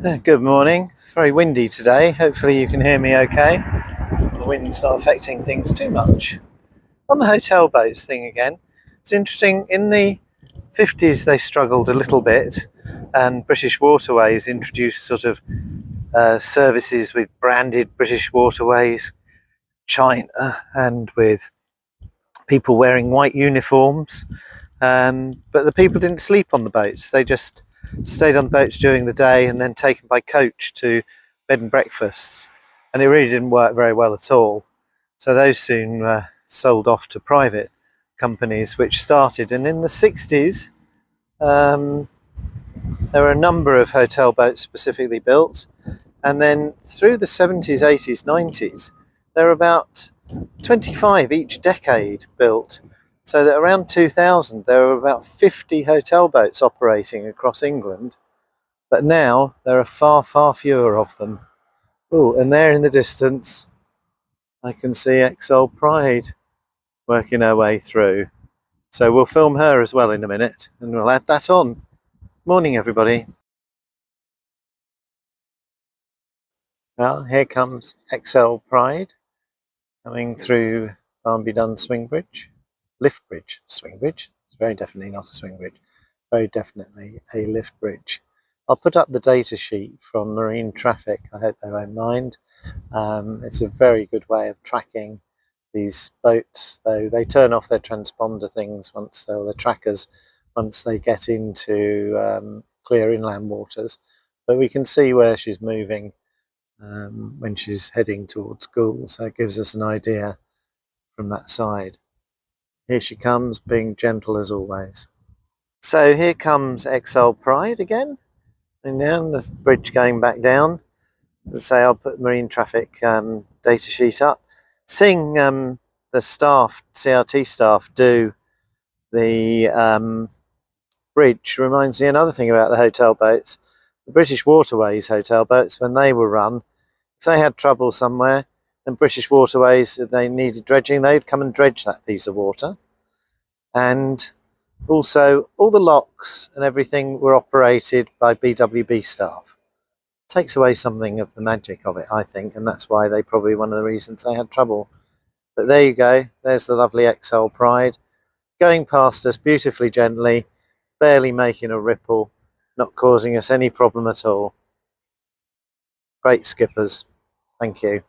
Good morning. It's very windy today. Hopefully you can hear me okay. The wind's not affecting things too much. On the hotel boats thing again, it's interesting. In the 50s they struggled a little bit, and British Waterways introduced sort of services with branded British Waterways China and with people wearing white uniforms. But the people didn't sleep on the boats. They just stayed on the boats during the day and then taken by coach to bed and breakfasts. And it really didn't work very well at all. So those soon sold off to private companies, which started. And in the 60s, there were a number of hotel boats specifically built. And then through the 70s, 80s, 90s, there were about 25 each decade built. So that around 2000 there were about 50 hotel boats operating across England, but now there are far, far fewer of them. Oh, and there in the distance I can see XL Pride working her way through. So we'll film her as well in a minute and we'll add that on. Morning everybody. Well, here comes XL Pride coming through Barnby Dun Swing Bridge. Lift bridge, swing bridge. It's very definitely not a swing bridge, very definitely a lift bridge. I'll put up the data sheet from Marine Traffic. I hope they won't mind. It's a very good way of tracking these boats, though they turn off their transponder things once they're the trackers once they get into clear inland waters. But we can see where she's moving when she's heading towards Goole, so it gives us an idea from that side. Here she comes, being gentle as always. So here comes XL Pride again, and down the bridge going back down. As I say, I'll put Marine Traffic data sheet up. Seeing the staff, CRT staff, do the bridge reminds me another thing about the hotel boats. The British Waterways hotel boats, when they were run, if they had trouble somewhere, and British Waterways, if they needed dredging, they'd come and dredge that piece of water. And also all the locks and everything were operated by BWB staff. Takes away something of the magic of it, I think, and that's why they probably one of the reasons they had trouble. But there you go, there's the lovely XL Pride going past us beautifully gently, barely making a ripple, not causing us any problem at all. Great skippers, thank you.